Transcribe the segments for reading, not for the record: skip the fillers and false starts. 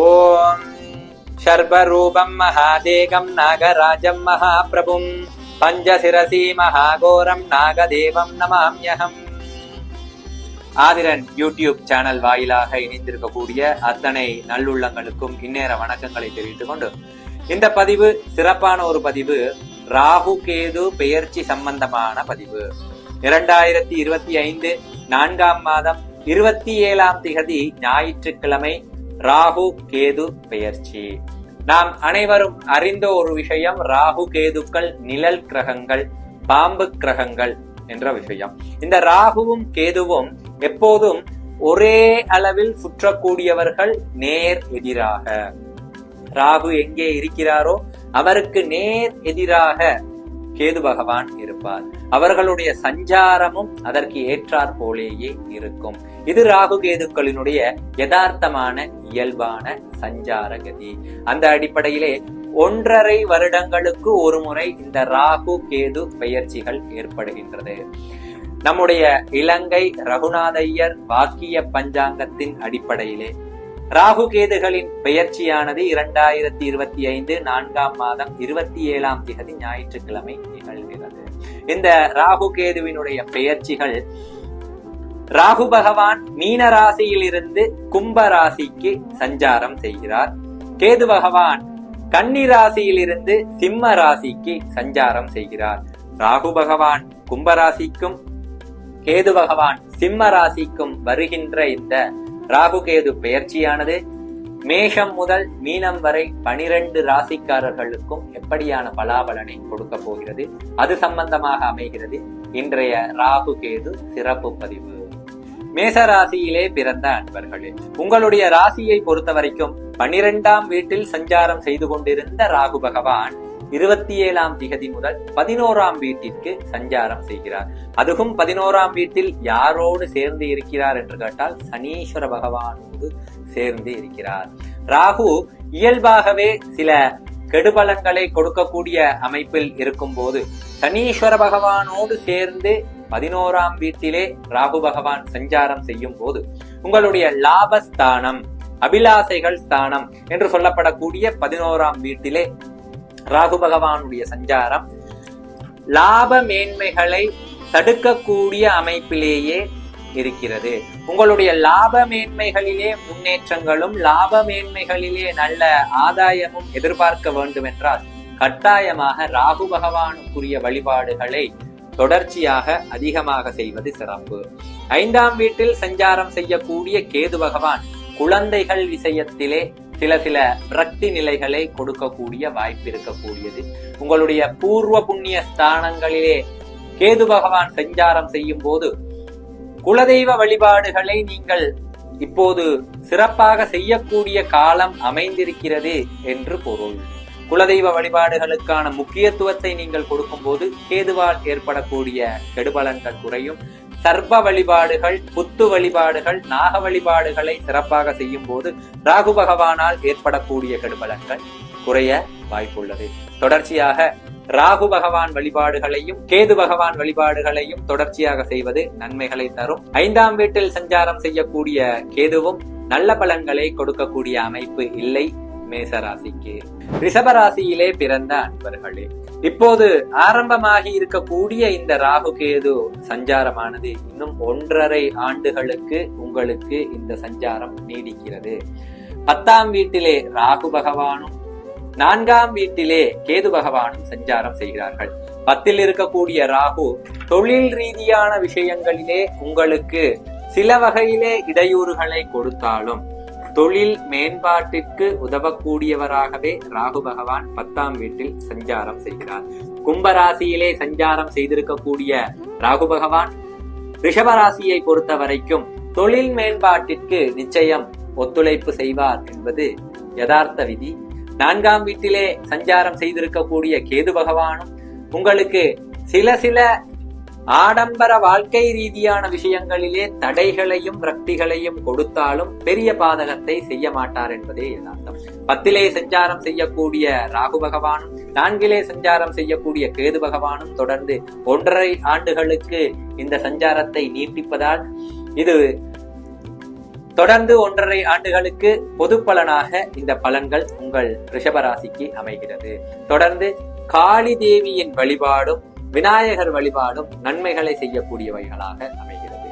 ஓம் சர்வரூபம் மகாதேகம் நாகராஜம் மகாபிரபும் பஞ்சசிரசி மகாகோரம் நாகதேவம் நமாம்யகம். Aadhiran YouTube channel வாயிலாக இணைந்திருக்கக்கூடிய அத்தனை நல்லுள்ளங்களுக்கும் இந்நேர வணக்கங்களை தெரிவித்துக் கொண்டு இந்த பதிவு சிறப்பான ஒரு பதிவு. ராகு கேது பெயர்ச்சி சம்பந்தமான பதிவு. 2025 4ஆம் மாதம் 27ஆம் திகதி ஞாயிற்றுக்கிழமை ராகு கேது பெயர்ச்சி. நாம் அனைவரும் அறிந்த ஒரு விஷயம், ராகு கேதுக்கள் நிழல் கிரகங்கள், பாம்பு கிரகங்கள் என்ற விஷயம். இந்த ராகுவும் கேதுவும் எப்போதும் ஒரே அளவில் சுற்றக்கூடியவர்கள் நேர் எதிராக. ராகு எங்கே இருக்கிறாரோ அவருக்கு நேர் எதிராக கேது பகவான் இருப்பார். அவர்களுடைய சஞ்சாரமும் அதற்கு ஏற்றாற் போலேயே இருக்கும். இது ராகு கேதுக்களினுடைய யதார்த்தமான இயல்பான சஞ்சார கதி. அந்த அடிப்படையிலே 1.5 வருடங்களுக்கு ஒரு முறை இந்த ராகு கேது பெயர்ச்சிகள் ஏற்படுகின்றது. நம்முடைய இலங்கை ரகுநாதையர் வாக்கிய பஞ்சாங்கத்தின் அடிப்படையிலே ராகு கேதுகளின் பெயர்ச்சியானது 2025 4ஆம் மாதம் 27ஆம் திகதி ஞாயிற்றுக்கிழமை நிகழ்கிறது. இந்த ராகு கேதுவினுடைய பெயர்ச்சிகள், ராகு பகவான் மீன ராசியிலிருந்து கும்ப ராசிக்கு சஞ்சாரம் செய்கிறார். கேது பகவான் கன்னி ராசியிலிருந்து சிம்ம ராசிக்கு சஞ்சாரம் செய்கிறார். ராகு பகவான் கும்பராசிக்கும் கேது பகவான் சிம்ம ராசிக்கும் வருகின்ற இந்த ராகு கேது பெயர்ச்சியானது மேஷம் முதல் மீனம் வரை 12 ராசிக்காரர்களுக்கும் எப்படியான பலாபலனை கொடுக்க போகிறது, அது சம்பந்தமாக அமைகிறது இன்றைய ராகு கேது சிறப்பு பதிவு. மேச ராசியிலே பிறந்த அன்பர்களே, உங்களுடைய ராசியை பொறுத்த வரைக்கும் 12ஆம் வீட்டில் சஞ்சாரம் செய்து கொண்டிருந்த ராகு பகவான் 27ஆம் திகதி முதல் 11ஆம் வீட்டிற்கு சஞ்சாரம் செய்கிறார். அதுவும் 11ஆம் வீட்டில் யாரோடு சேர்ந்து இருக்கிறார் என்று கேட்டால் சனீஸ்வர பகவானோடு சேர்ந்து இருக்கிறார். ராகு இயல்பாகவே சில கெடுபலன்களை கொடுக்கக்கூடிய அமைப்பில் இருக்கும் போது சனீஸ்வர பகவானோடு சேர்ந்து 11ஆம் வீட்டிலே ராகு பகவான் சஞ்சாரம் செய்யும் போது உங்களுடைய லாபஸ்தானம், அபிலாசைகள் ஸ்தானம் என்று சொல்லப்படக்கூடிய 11ஆம் வீட்டிலே ராகு பகவானுடைய சஞ்சாரம் லாப மேன்மைகளை தடுக்கக்கூடிய அமைப்பிலேயே இருக்கிறது. உங்களுடைய லாப மேன்மைகளிலே முன்னேற்றங்களும் லாப மேன்மைகளிலே நல்ல ஆதாயமும் எதிர்பார்க்க வேண்டும் என்றால் கட்டாயமாக ராகு பகவானுக்குரிய வழிபாடுகளை தொடர்ச்சியாக அதிகமாக செய்வது சிறப்பு. 5ஆம் வீட்டில் சஞ்சாரம் செய்யக்கூடிய கேது பகவான் குழந்தைகள் விஷயத்திலே சில விரக்தி நிலைகளை கொடுக்கக்கூடிய வாய்ப்பு இருக்கக்கூடியது. உங்களுடைய பூர்வ புண்ணிய ஸ்தானங்களிலே கேது பகவான் சஞ்சாரம் செய்யும் போது குலதெய்வ வழிபாடுகளை நீங்கள் இப்போது சிறப்பாக செய்யக்கூடிய காலம் அமைந்திருக்கிறது என்று பொருள். குலதெய்வ வழிபாடுகளுக்கான முக்கியத்துவத்தை நீங்கள் கொடுக்கும் போது கேதுவால் ஏற்படக்கூடிய கெடுபலன்கள் குறையும். சர்ப்ப வழிபாடுகள், புத்து வழிபாடுகள், நாக வழிபாடுகளை சிறப்பாக செய்யும் போது ராகு பகவானால் ஏற்படக்கூடிய கெடுபலன்கள் குறைய வாய்ப்புள்ளது. தொடர்ச்சியாக ராகு பகவான் வழிபாடுகளையும் கேது பகவான் வழிபாடுகளையும் தொடர்ச்சியாக செய்வது நன்மைகளை தரும். 5ஆம் வீட்டில் சஞ்சாரம் செய்யக்கூடிய கேதுவும் நல்ல பலன்களை கொடுக்கக்கூடிய அமைப்பு இல்லை மேசராசிக்கு. ரிஷபராசியிலே பிறந்த அன்பர்களே, இப்போது ஆரம்பமாகி இருக்கக்கூடிய இந்த ராகு கேது சஞ்சாரமானது இன்னும் 1.5 ஆண்டுகளுக்கு உங்களுக்கு இந்த சஞ்சாரம் நீடிக்கிறது. 10ஆம் வீட்டிலே ராகு பகவானும் 4ஆம் வீட்டிலே கேது பகவானும் சஞ்சாரம் செய்கிறார்கள். 10ல் இருக்கக்கூடிய ராகு தொழில் ரீதியான விஷயங்களிலே உங்களுக்கு சில வகையிலே இடையூறுகளை கொடுத்தாலும் தொழில் மேம்பாட்டிற்கு உதவக்கூடியவராகவே ராகு பகவான் 10ஆம் வீட்டில் சஞ்சாரம் செய்கிறார். கும்பராசியிலே சஞ்சாரம் செய்திருக்கக்கூடிய ராகு பகவான் ரிஷபராசியை பொறுத்த வரைக்கும் தொழில் மேம்பாட்டிற்கு நிச்சயம் ஒத்துழைப்பு செய்வார் என்பது யதார்த்த விதி. 4ஆம் வீட்டிலே சஞ்சாரம் செய்திருக்கக்கூடிய கேது பகவானும் உங்களுக்கு சில ஆடம்பர வாழ்க்கை ரீதியான விஷயங்களிலே தடைகளையும் விரக்திகளையும் கொடுத்தாலும் பெரிய பாதகத்தை செய்ய மாட்டார் என்பதே யதார்த்தம். 10லே சஞ்சாரம் செய்யக்கூடிய ராகு பகவானும் 4லே சஞ்சாரம் செய்யக்கூடிய கேது பகவானும் தொடர்ந்து 1.5 ஆண்டுகளுக்கு இந்த சஞ்சாரத்தை நீட்டிப்பதால் இது தொடர்ந்து 1.5 ஆண்டுகளுக்கு பொது பலனாக இந்த பலன்கள் உங்கள் ரிஷபராசிக்கு அமைகிறது. தொடர்ந்து காளி தேவியின் வழிபாடும் விநாயகர் வழிபாடும் நன்மைகளை செய்யக்கூடியவைகளாக அமைகிறது.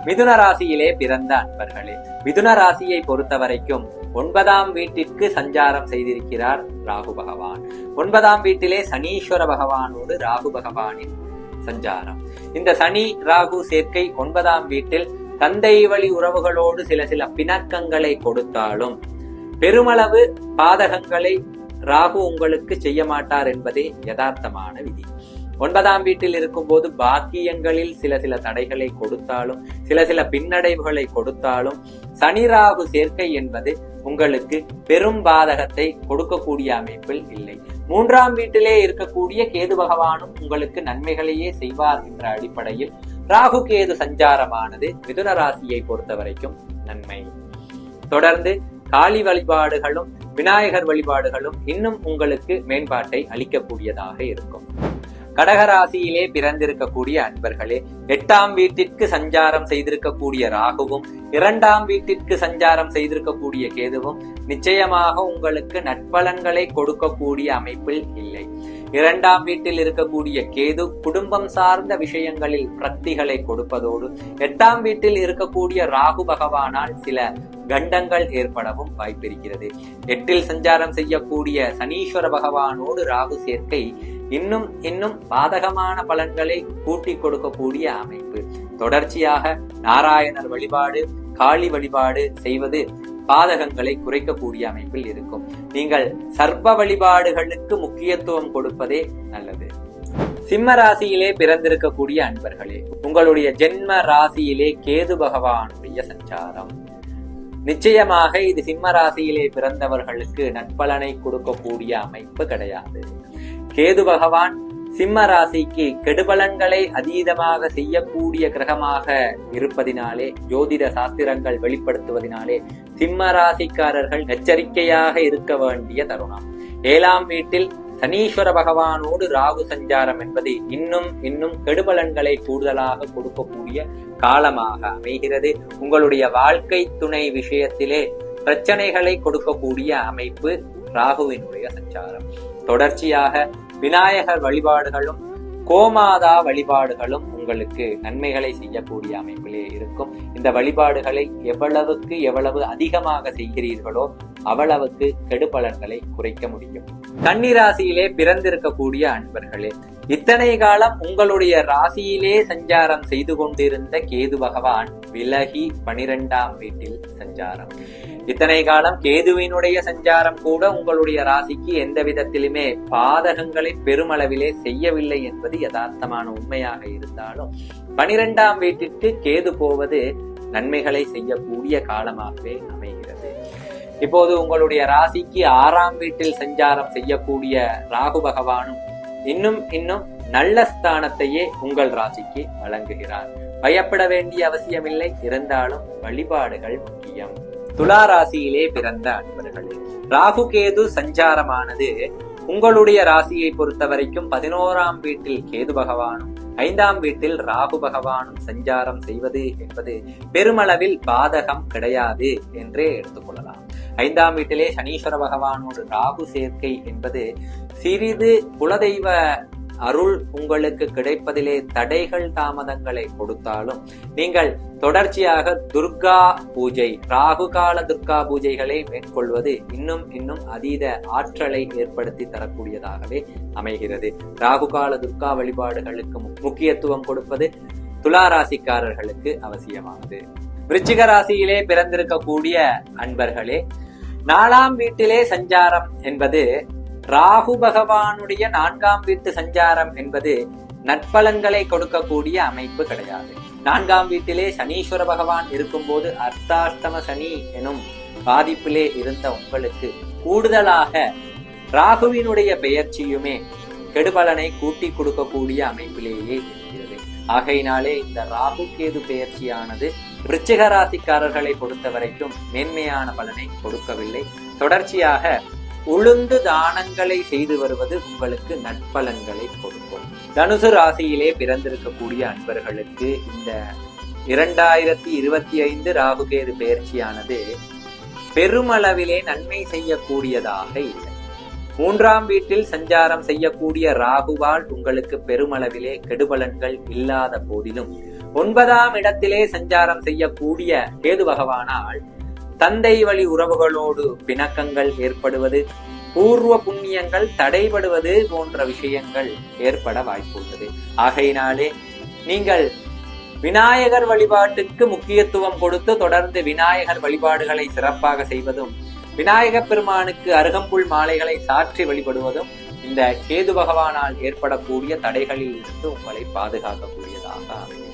மிதுன ராசியிலே பிறந்த அன்பர்களே, மிதுன ராசியை பொறுத்த வரைக்கும் 9ஆம் வீட்டிற்கு சஞ்சாரம் செய்திருக்கிறார் ராகு பகவான். 9ஆம் வீட்டிலே சனீஸ்வர பகவானோடு ராகு பகவானின் சஞ்சாரம். இந்த சனி ராகு சேர்க்கை 9ஆம் வீட்டில் தந்தை வழி உறவுகளோடு சில பிணக்கங்களை கொடுத்தாலும் பெருமளவு பாதகங்களை ராகு உங்களுக்கு செய்ய மாட்டார் என்பதே யதார்த்தமான விதி. 9ஆம் வீட்டில் இருக்கும் போது பாக்கியங்களில் சில தடைகளை கொடுத்தாலும் சில பின்னடைவுகளை கொடுத்தாலும் சனி ராகு சேர்க்கை என்பது உங்களுக்கு பெரும் பாதகத்தை கொடுக்கக்கூடிய அமைப்பில் இல்லை. 3ஆம் வீட்டிலே இருக்கக்கூடிய கேது பகவானும் உங்களுக்கு நன்மைகளையே செய்வார் என்ற அடிப்படையில் ராகு கேது சஞ்சாரமானது மிதுன ராசியை பொறுத்த வரைக்கும் நன்மை. தொடர்ந்து காளி வழிபாடுகளும் விநாயகர் வழிபாடுகளும் இன்னும் உங்களுக்கு மேம்பாட்டை அளிக்கக்கூடியதாக இருக்கும். கடகராசியிலே பிறந்திருக்கக்கூடிய அன்பர்களே, 8ஆம் வீட்டிற்கு சஞ்சாரம் செய்திருக்கக்கூடிய ராகுவும் 2ஆம் வீட்டிற்கு சஞ்சாரம் செய்திருக்கக்கூடிய கேதுவும் நிச்சயமாக உங்களுக்கு நற்பலன்களை கொடுக்கக்கூடிய அமைப்பில் இல்லை. 2ஆம் வீட்டில் இருக்கக்கூடிய கேது குடும்பம் சார்ந்த விஷயங்களில் பிரக்திகளை கொடுப்பதோடு 8ஆம் வீட்டில் இருக்கக்கூடிய ராகு பகவானால் சில கண்டங்கள் ஏற்படவும் வாய்ப்பிருக்கிறது. 8இல் சஞ்சாரம் செய்யக்கூடிய சனீஸ்வர பகவானோடு ராகு சேர்க்கை இன்னும் பாதகமான பலன்களை கூட்டி கொடுக்கக்கூடிய அமைப்பு. தொடர்ச்சியாக நாராயணர் வழிபாடு காளி வழிபாடு செய்வது பாதகங்களை குறைக்கக்கூடிய அமைப்பில் இருக்கும். நீங்கள் சர்ப்ப வழிபாடுகளுக்கு முக்கியத்துவம் கொடுப்பதே நல்லது. சிம்ம ராசியிலே பிறந்திருக்கக்கூடிய அன்பர்களே, உங்களுடைய ஜென்ம ராசியிலே கேது பகவானுடைய சஞ்சாரம். நிச்சயமாக இது சிம்ம ராசியிலே பிறந்தவர்களுக்கு நற்பலனை கொடுக்கக்கூடிய அமைப்பு கிடையாது. கேது பகவான் சிம்ம ராசிக்கு கெடுபலன்களை அதீதமாக செய்யக்கூடிய கிரகமாக இருப்பதினாலே, ஜோதிட சாஸ்திரங்கள் வெளிப்படுத்துவதனாலே சிம்ம ராசிக்காரர்கள் எச்சரிக்கையாக இருக்க வேண்டிய தருணம். 7ஆம் வீட்டில் சனீஸ்வர பகவானோடு ராகு சஞ்சாரம் என்பது இன்னும் கெடுபலன்களை கூடுதலாக கொடுக்கக்கூடிய காலமாக அமைகிறது. உங்களுடைய வாழ்க்கை துணை விஷயத்திலே பிரச்சனைகளை கொடுக்கக்கூடிய அமைப்பு ராகுவினுடைய சஞ்சாரம். தொடர்ச்சியாக விநாயகர் வழிபாடுகளும் கோமாதா வழிபாடுகளும் உங்களுக்கு நன்மைகளை செய்யக்கூடிய அமைப்பிலே இருக்கும். இந்த வழிபாடுகளை எவ்வளவு அதிகமாக செய்கிறீர்களோ அவ்வளவுக்கு கெடுபலன்களை குறைக்க முடியும். கன்னிராசியிலே பிறந்திருக்கக்கூடிய அன்பர்களே, இத்தனை காலம் உங்களுடைய ராசியிலே சஞ்சாரம் செய்து கொண்டிருந்த கேது பகவான் விலகி 12ஆம் வீட்டில் சஞ்சாரம். இத்தனை காலம் கேதுவினுடைய சஞ்சாரம் கூட உங்களுடைய ராசிக்கு எந்த விதத்திலுமே பாதகங்களை பெருமளவிலே செய்யவில்லை என்பது யதார்த்தமான உண்மையாக இருந்தாலும் 12ஆம் வீட்டிற்கு கேது போவது நன்மைகளை செய்யக்கூடிய காலமாகவே அமைகிறது. இப்போது உங்களுடைய ராசிக்கு 6ஆம் வீட்டில் சஞ்சாரம் செய்யக்கூடிய ராகு பகவானும் இன்னும் நல்ல ஸ்தானத்தையே உங்கள் ராசிக்கு வழங்குகிறார். பயப்பட வேண்டிய அவசியமில்லை, இருந்தாலும் வழிபாடுகள் முக்கியம். துலா ராசியிலே பிறந்த அன்பர்களே, ராகு கேது சஞ்சாரமானது உங்களுடைய ராசியை பொறுத்த வரைக்கும் 11ஆம் வீட்டில் கேது பகவானும் 5ஆம் வீட்டில் ராகு பகவானும் சஞ்சாரம் செய்வது என்பது பெருமளவில் பாதகம் கிடையாது என்றே எடுத்துக்கொள்ளலாம். 5ஆம் வீட்டிலே சனீஸ்வர பகவானோடு ராகு சேர்க்கை என்பது சிறிது குலதெய்வ அருள் உங்களுக்கு கிடைப்பதிலே தடைகள் தாமதங்களை கொடுத்தாலும் நீங்கள் தொடர்ச்சியாக துர்கா பூஜை ராகு கால துர்கா பூஜைகளை மேற்கொள்வது இன்னும் அதீத ஆற்றலை ஏற்படுத்தி தரக்கூடியதாகவே அமைகிறது. ராகு கால துர்கா வழிபாடுகளுக்கு முக்கியத்துவம் கொடுப்பது துலா ராசிக்காரர்களுக்கு அவசியமானது. விருச்சிக ராசியிலே பிறந்திருக்கக்கூடிய அன்பர்களே, 4ஆம் வீட்டிலே சஞ்சாரம் என்பது ராகு பகவானுடைய 4ஆம் வீட்டு சஞ்சாரம் என்பது நற்பலன்களை கொடுக்கக்கூடிய அமைப்பு கிடையாது. 4ஆம் வீட்டிலே சனீஸ்வர பகவான் இருக்கும்போது அர்த்தாஷ்டம சனி எனும் பாதிப்பிலே இருந்த உங்களுக்கு கூடுதலாக ராகுவினுடைய பெயர்ச்சியுமே கெடுபலனை கூட்டி கொடுக்கக்கூடிய அமைப்பிலேயே இருக்கிறது. ஆகையினாலே இந்த ராகு கேது பெயர்ச்சியானது விருச்சிக ராசிக்காரர்களை பொறுத்த வரைக்கும் மேன்மையான பலனை கொடுக்கவில்லை. தொடர்ச்சியாக உளுந்து தானங்களை செய்து வருவது உங்களுக்கு நற்பலன்களை கொடுக்கும். தனுசு ராசியிலே பிறந்திருக்கக்கூடிய அன்பர்களுக்கு இந்த 2025 ராகுகேது பெயர்ச்சியானது பெருமளவிலே நன்மை செய்யக்கூடியதாக இல்லை. 3ஆம் வீட்டில் சஞ்சாரம் செய்யக்கூடிய ராகுவால் உங்களுக்கு பெருமளவிலே கெடுபலன்கள் இல்லாத போதிலும் 9ஆம் இடத்திலே சஞ்சாரம் செய்யக்கூடிய கேது பகவானால் தந்தை வழி உறவுகளோடு பிணக்கங்கள் ஏற்படுவது, பூர்வ புண்ணியங்கள் தடைபடுவது போன்ற விஷயங்கள் ஏற்பட வாய்ப்புள்ளது. ஆகையினாலே நீங்கள் விநாயகர் வழிபாட்டுக்கு முக்கியத்துவம் கொடுத்து தொடர்ந்து விநாயகர் வழிபாடுகளை சிறப்பாக செய்வதும், விநாயகப் பெருமானுக்கு அருகம்புல் மாலைகளை சாற்றி வழிபடுவதும் இந்த கேது பகவானால் ஏற்படக்கூடிய தடைகளில் இருந்து உங்களை பாதுகாக்கக்கூடியதாக அமையும்.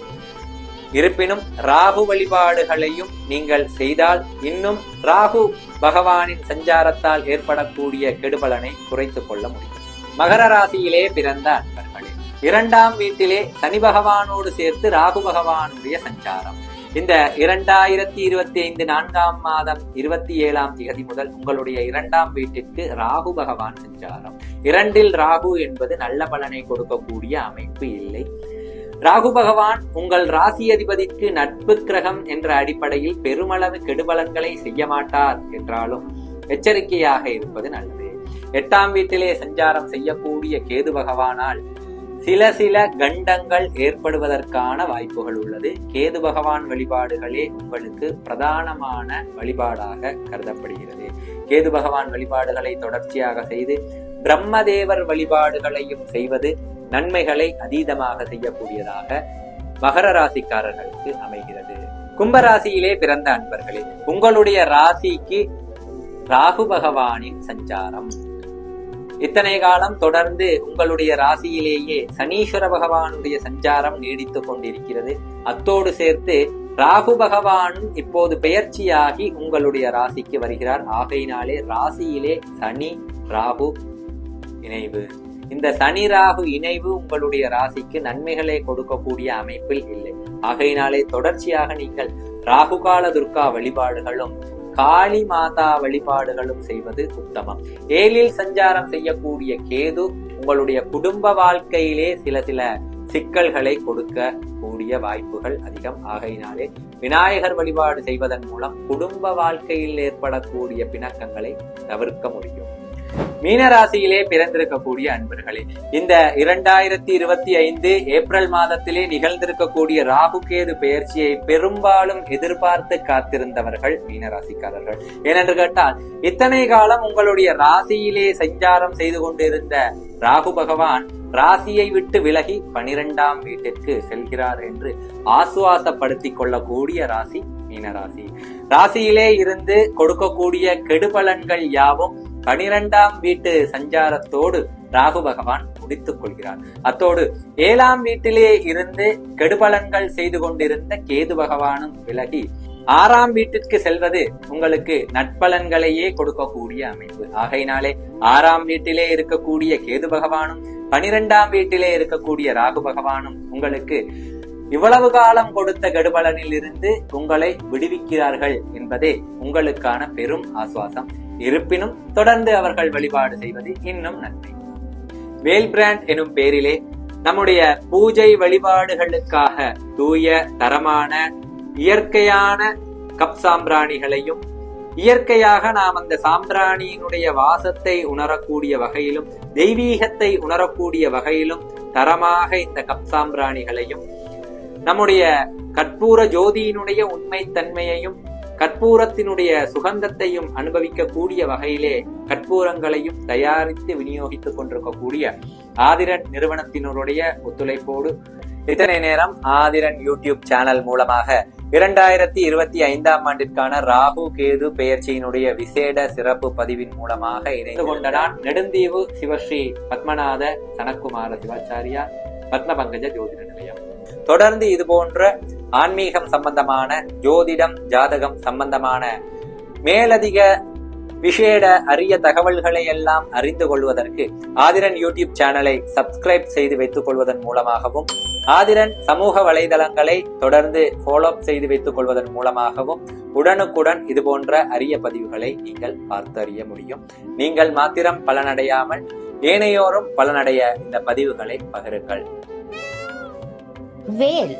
இருப்பினும் ராகு வழிபாடுகளையும் நீங்கள் செய்தால் இன்னும் ராகு பகவானின் சஞ்சாரத்தால் ஏற்படக்கூடிய கெடுபலனை குறைத்துக் கொள்ள முடியும். மகர ராசியிலே பிறந்த அன்பர்களே, 2ஆம் வீட்டிலே சனி பகவானோடு சேர்த்து ராகு பகவானுடைய சஞ்சாரம். இந்த 2025 4ஆம் மாதம் 27ஆம் தேதி முதல் உங்களுடைய 2ஆம் வீட்டிற்கு ராகு பகவான் சஞ்சாரம். 2இல் ராகு என்பது நல்ல பலனை கொடுக்கக்கூடிய அமைப்பு இல்லை. ராகு பகவான் உங்கள் ராசி அதிபதிக்கு நட்பு கிரகம் என்ற அடிப்படையில் பெருமளவு கெடுபலன்களை செய்ய மாட்டார் என்றாலும் எச்சரிக்கையாக இருப்பது நல்லது. 8ஆம் வீட்டிலே சஞ்சாரம் செய்யக்கூடிய கேது பகவானால் சில கண்டங்கள் ஏற்படுவதற்கான வாய்ப்புகள் உள்ளது. கேது பகவான் வழிபாடுகளே உங்களுக்கு பிரதானமான வழிபாடாக கருதப்படுகிறது. கேது பகவான் வழிபாடுகளை தொடர்ச்சியாக செய்து பிரம்மதேவர் வழிபாடுகளையும் செய்வது நன்மைகளை அதீதமாக செய்யக்கூடியதாக மகர ராசிக்காரர்களுக்கு அமைகிறது. கும்பராசியிலே பிறந்த அன்பர்களே, உங்களுடைய ராசிக்கு ராகு பகவானின் சஞ்சாரம் இத்தனை காலம் தொடர்ந்து உங்களுடைய ராசியிலேயே சனீஸ்வர பகவானுடைய சஞ்சாரம் நீடித்துக் கொண்டிருக்கிறது. அத்தோடு சேர்த்து ராகு பகவானும் இப்போது பெயர்ச்சியாகி உங்களுடைய ராசிக்கு வருகிறார். ஆகையினாலே ராசியிலே சனி ராகு இணைவு, இந்த சனி ராகு இணைவு உங்களுடைய ராசிக்கு நன்மைகளை கொடுக்கக்கூடிய அமைப்பில் இல்லை. ஆகையினாலே தொடர்ச்சியாக நீங்கள் ராகுகால துர்கா வழிபாடுகளும் காளி மாதா வழிபாடுகளும் செய்வது உத்தமம். 7இல் சஞ்சாரம் செய்யக்கூடிய கேது உங்களுடைய குடும்ப வாழ்க்கையிலே சில சிக்கல்களை கொடுக்க கூடிய வாய்ப்புகள் அதிகம். ஆகையினாலே விநாயகர் வழிபாடு செய்வதன் மூலம் குடும்ப வாழ்க்கையில் ஏற்படக்கூடிய பிணக்கங்களை தவிர்க்க முடியும். மீனராசியிலே பிறந்திருக்கக்கூடிய அன்பர்களே, இந்த 2025 ஏப்ரல் மாதத்திலே நிகழ்ந்திருக்கக்கூடிய ராகு கேது பெயர்ச்சியை பெரும்பாலும் எதிர்பார்த்து காத்திருந்தவர்கள் மீனராசிக்காரர்கள். ஏனென்று கேட்டால் இத்தனை காலம் உங்களுடைய ராசியிலே சஞ்சாரம் செய்து கொண்டிருந்த ராகு பகவான் ராசியை விட்டு விலகி 12ஆம் வீட்டிற்கு செல்கிறார் என்று ஆசுவாசப்படுத்திக் கொள்ளக்கூடிய ராசி மீனராசி. ராசியிலே இருந்து கொடுக்கக்கூடிய கெடுபலன்கள் யாவும் 12ஆம் வீட்டு சஞ்சாரத்தோடு ராகு பகவான் முடித்துக் கொள்கிறார். அத்தோடு 7ஆம் வீட்டிலே இருந்து கெடுபலன்கள் செய்து கொண்டிருந்த கேது பகவானும் விலகி 6ஆம் வீட்டிற்கு செல்வது உங்களுக்கு நட்பலன்களையே கொடுக்கக்கூடிய அமைப்பு. ஆகையினாலே 6ஆம் வீட்டிலே இருக்கக்கூடிய கேது பகவானும் 12ஆம் வீட்டிலே இருக்கக்கூடிய ராகு பகவானும் உங்களுக்கு இவ்வளவு காலம் கொடுத்த கெடுபலனில் இருந்து உங்களை விடுவிக்கிறார்கள் என்பதே உங்களுக்கான பெரும் ஆசுவாசம். இருப்பினும் தொடர்ந்து அவர்கள் வழிபாடு செய்வது இன்னும் நன்மை. வேல் பிராண்ட் எனும் பேரிலே நம்முடைய பூஜை வழிபாடுகளுக்காக தூய தரமான இயற்கையான கப் சாம்பிராணிகளையும், இயற்கையாக நாம் அந்த சாம்பிராணியினுடைய வாசத்தை உணரக்கூடிய வகையிலும் தெய்வீகத்தை உணரக்கூடிய வகையிலும் தரமாக இந்த கப் சாம்பிராணிகளையும், நம்முடைய கற்பூர ஜோதியினுடைய உண்மை தன்மையையும் கற்பூரத்தினுடைய சுகந்தத்தையும் அனுபவிக்கக்கூடிய வகையிலே கற்பூரங்களையும் தயாரித்து விநியோகித்துக் கொண்டிருக்கக்கூடிய ஆதிரன் நிறுவனத்தினருடைய ஒத்துழைப்போடு இத்தனை நேரம் ஆதிரன் யூடியூப் சேனல் மூலமாக 2025ஆம் ஆண்டிற்கான ராகு கேது பெயர்ச்சியினுடைய விசேட சிறப்பு பதிவின் மூலமாக இணைந்து கொண்ட நான் நெடுந்தீவு சிவஸ்ரீ பத்மநாத சனக்குமார சிவாச்சாரியா பத்மபங்கஜ ஜோதிட நிலையம். தொடர்ந்து இது போன்ற ஆன்மீகம் சம்பந்தமான ஜோதிடம் ஜாதகம் சம்பந்தமான மேலதிக விசேட அரிய தகவல்களை எல்லாம் அறிந்து கொள்வதற்கு ஆதிரன் யூடியூப் சேனலை சப்ஸ்கிரைப் செய்து வைத்துக் கொள்வதன் மூலமாகவும், ஆதிரன் சமூக வலைதளங்களை தொடர்ந்து ஃபாலோ செய்து வைத்துக் கொள்வதன் மூலமாகவும் உடனுக்குடன் இது போன்ற அரிய பதிவுகளை நீங்கள் பார்த்து அறிய முடியும். நீங்கள் மாத்திரம் பலனடையாமல் ஏனையோரும் பலனடைய இந்த பதிவுகளை பகிருங்கள். வேல்